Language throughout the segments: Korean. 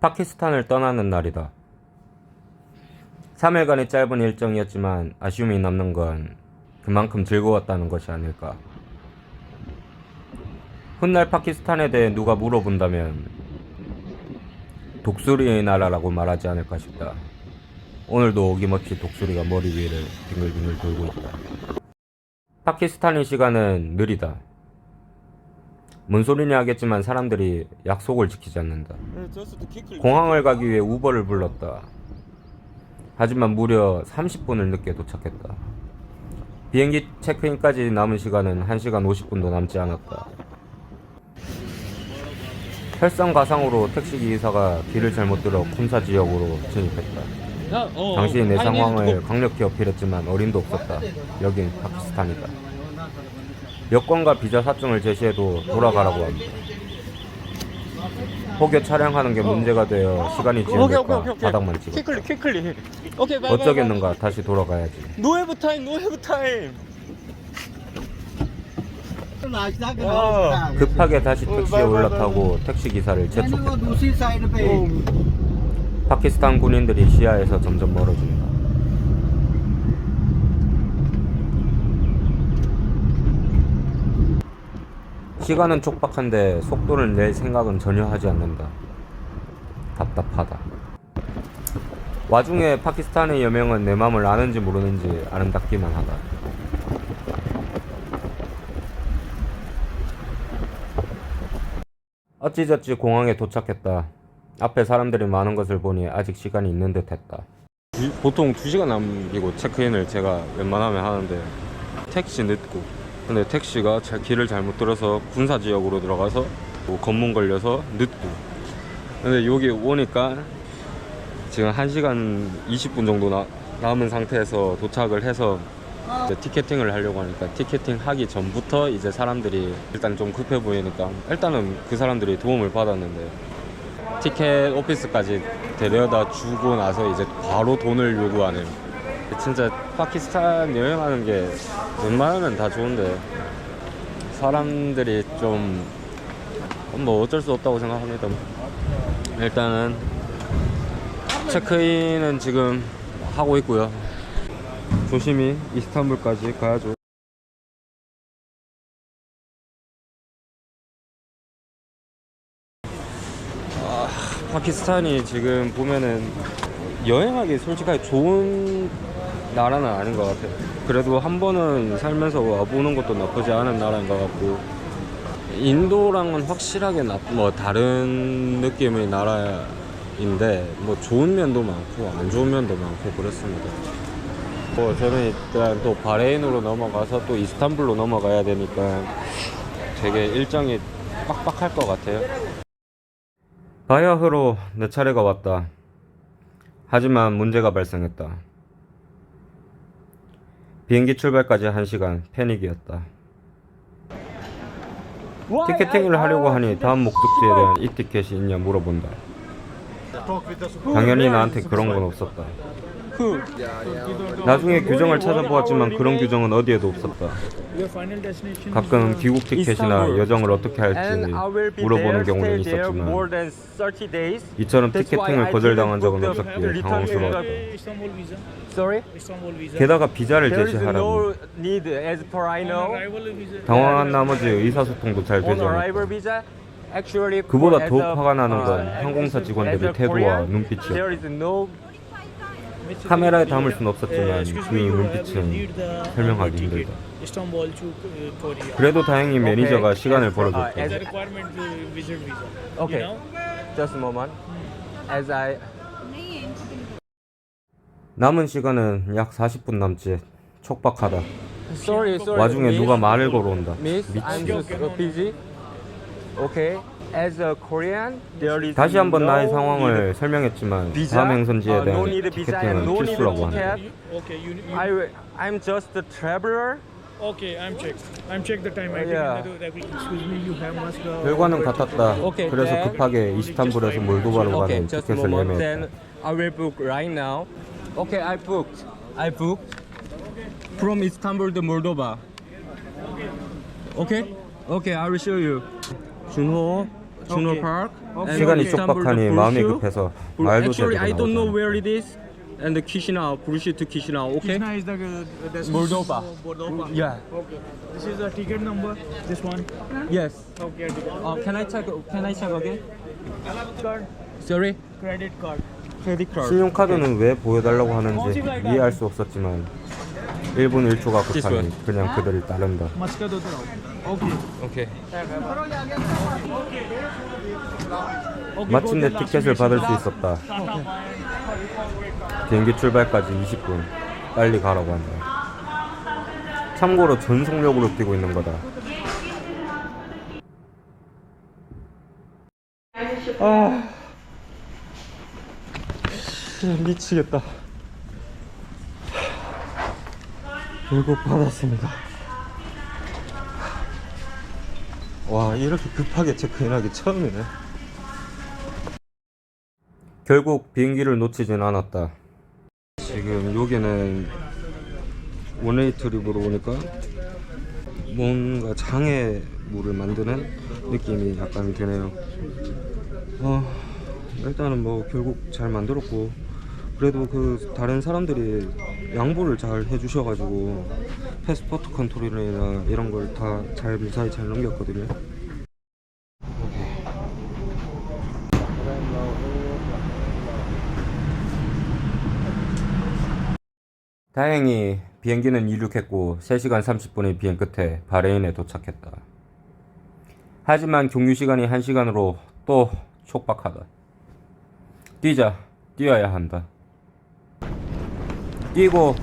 파키스탄을 떠나는 날이다. 3일간의 짧은 일정이었지만 아쉬움이 남는 건 그만큼 즐거웠다는 것이 아닐까. 훗날 파키스탄에 대해 누가 물어본다면 독수리의 나라라고 말하지 않을까 싶다. 오늘도 어김없이 독수리가 머리 위를 빙글빙글 돌고 있다. 파키스탄의 시간은 느리다. 뭔 소리냐 하겠지만 사람들이 약속을 지키지 않는다. 공항을 가기 위해 우버를 불렀다. 하지만 무려 30분을 늦게 도착했다. 비행기 체크인까지 남은 시간은 1시간 50분도 남지 않았다. 설상가상으로 택시기사가 길을 잘못 들어 쿰사 지역으로 진입했다. 당시 내 상황을 강력히 어필했지만 어림도 없었다. 여긴 파키스탄이다. 여권과 비자 사증을 제시해도 돌아가라고 합니다. 혹여 차량하는 게 문제가 되어 시간이 지연될까 바닥만 찍었다. 퀵클리. 어쩌겠는가 다시 돌아가야지. No have time. 급하게 다시 택시에 올라타고 택시기사를 재촉했다. 파키스탄 군인들이 시야에서 점점 멀어진다. 시간은 촉박한데 속도를 낼 생각은 전혀 하지 않는다. 답답하다. 와중에 파키스탄의 여명은 내 맘을 아는지 모르는지 아름답기만 하다. 어찌저찌 공항에 도착했다. 앞에 사람들이 많은 것을 보니 아직 시간이 있는 듯 했다. 보통 2시간 남기고 체크인을 제가 웬만하면 하는데 택시 늦고, 근데 택시가 길을 잘못 들어서 군사지역으로 들어가서 검문 걸려서 늦고, 근데 여기 오니까 지금 1시간 20분 정도 남은 상태에서 도착을 해서 이제 티켓팅을 하려고 하니까 티켓팅 하기 전부터 이제 사람들이 일단 좀 급해 보이니까 일단은 그 사람들이 도움을 받았는데 티켓 오피스까지 데려다 주고 나서 이제 바로 돈을 요구하는. 진짜 파키스탄 여행하는 게 웬만하면 다 좋은데 사람들이 좀 뭐 어쩔 수 없다고 생각합니다. 일단은 체크인은 지금 하고 있고요. 조심히 이스탄불까지 가야죠. 파키스탄이 지금 보면은 여행하기 솔직하게 좋은 나라는 아닌 것 같아요. 그래도 한 번은 살면서 와보는 것도 나쁘지 않은 나라인 것 같고, 인도랑은 확실하게 뭐 다른 느낌의 나라인데 뭐 좋은 면도 많고 안 좋은 면도 많고 그렇습니다. 저는 일단 또 바레인으로 넘어가서 또 이스탄불로 넘어가야 되니까 되게 일정이 빡빡할 것 같아요. 바야흐로 내 차례가 왔다. 하지만 문제가 발생했다. 비행기 출발까지 1시간, 패닉이었다. 티켓팅을 하려고 하니 다음 목적지에 대한 이 티켓이 있냐 물어본다. 당연히 나한테 그런 건 없었다. 나중에 규정을 찾아보았지만 그런 규정은 어디에도 없었다. 가끔 귀국 티켓이나 여정을 어떻게 할지 물어보는 경우는 있었지만 이처럼 티켓팅을 거절당한 적은 없었기에 당황스러웠다. 게다가 비자를 제시하라고. 당황한 나머지 의사소통도 잘 되지 않았다. 그보다 더욱 화가 나는 건 항공사 직원들의 태도와 눈빛이었다. 카메라에 담을 수는 없었지만 그 눈빛은 설명하기 힘들다. 그래도 다행히 매니저가 시간을 벌어줬다. 남은 시간은 약 40분 남짓. 촉박하다. 와중에 누가 말을 걸어온다. 미치겠어. 다시 한번 나의 상황을 설명했지만 다음 행선지에 대한 티켓팅은 필수라고 한다. I'm just a traveler. Okay, I'm check the time. Excuse me, you have must. 결과는 같았다. 그래서 급하게 이스탄불에서 몰도바로 가는 티켓을 예매했다. Then I will book right now. Okay, I booked from Istanbul to Moldova. Okay, I will show you. 준호 Park. And 시간이 Istanbul to 촉박하니 마음이 Bursa. 급해서 말도 Actually, 제대로 I don't know 나오지 않아. where it is. And the Chisinau, Bursa to Chisinau. Okay. Krishna is the Moldova. Moldova. Yeah. Okay. This is the ticket number. This one. Yes. Okay. Ticket. Can I check? Can I check again? Card. Sorry. Credit card. Credit card. 신용카드는 왜 보여달라고 하는지 이해할 수 없었지만 1분 1초가 급하니 그냥 그들을 따른다. Must do Okay. Okay. 마침내 티켓을 받을 수 있었다. 비행기 출발까지 20분. 빨리 가라고 한다. 참고로 전속력으로 뛰고 있는 거다. 아, 미치겠다. 결국 받았습니다. 와, 이렇게 급하게 체크인하기 처음이네. 결국 비행기를 놓치진 않았다. 지금 여기는 원웨이 트립으로 오니까 뭔가 장애물을 만드는 느낌이 약간 드네요. 일단은 뭐 결국 잘 만들었고, 그래도 그 다른 사람들이 양보를 잘 해주셔가지고 패스포트 컨트롤이나 이런 걸 다 잘 무사히 잘 넘겼거든요. 다행히 비행기는 이륙했고 3시간 30분의 비행 끝에 바레인에 도착했다. 하지만 경유 시간이 1시간으로 또 촉박하다. 뛰어야 한다. 뛰고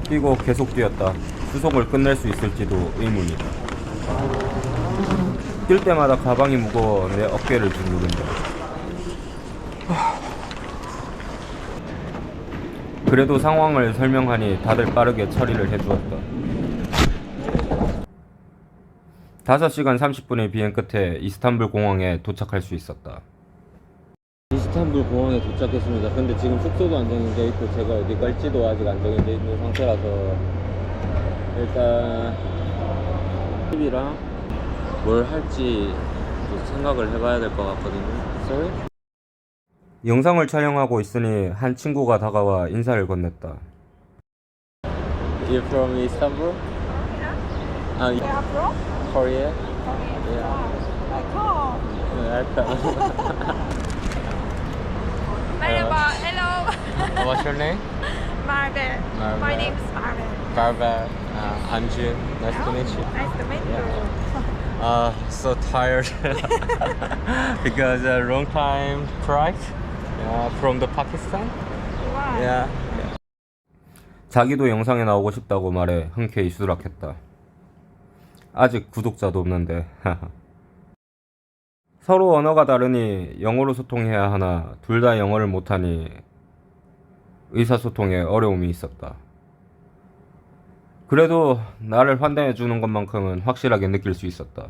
계속 뛰었다. 수송을 끝낼 수 있을지도 의문이다. 뛸 때마다 가방이 무거워 내 어깨를 좀 누른다. 그래도 상황을 설명하니 다들 빠르게 처리를 해주었다. 5시간 30분의 비행 끝에 이스탄불 공항에 도착할 수 있었다. 이스탄불 공항에 도착했습니다. 근데 지금 숙소도 안 정해져 있고 제가 어디 갈지도 아직 안 정해져 있는 상태라서 일단 집이랑 뭘 할지 또 생각을 해봐야 될 것 같거든요. Sorry? 영상을 촬영하고 있으니 한 친구가 다가와 인사를 건넸다. You're from Istanbul? Yeah. Where are from? Korea? Merhaba, hello. What's your name? Marvel. Marvel. My name is Marvel. Barbara. I'm Jun. Nice to meet you. Nice to meet you. So tired because a long time flight from the Pakistan. Why? Yeah. 자기도 영상에 나오고 싶다고 말해 흔쾌히 수락했다. 아직 구독자도 없는데. 서로 언어가 다르니 영어로 소통해야 하나 둘 다 영어를 못하니 의사소통에 어려움이 있었다. 그래도 나를 환대해 주는 것만큼은 확실하게 느낄 수 있었다.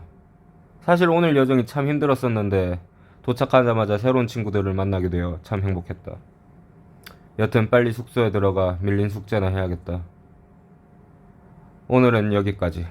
사실 오늘 여정이 참 힘들었었는데 도착하자마자 새로운 친구들을 만나게 되어 참 행복했다. 여튼 빨리 숙소에 들어가 밀린 숙제나 해야겠다. 오늘은 여기까지.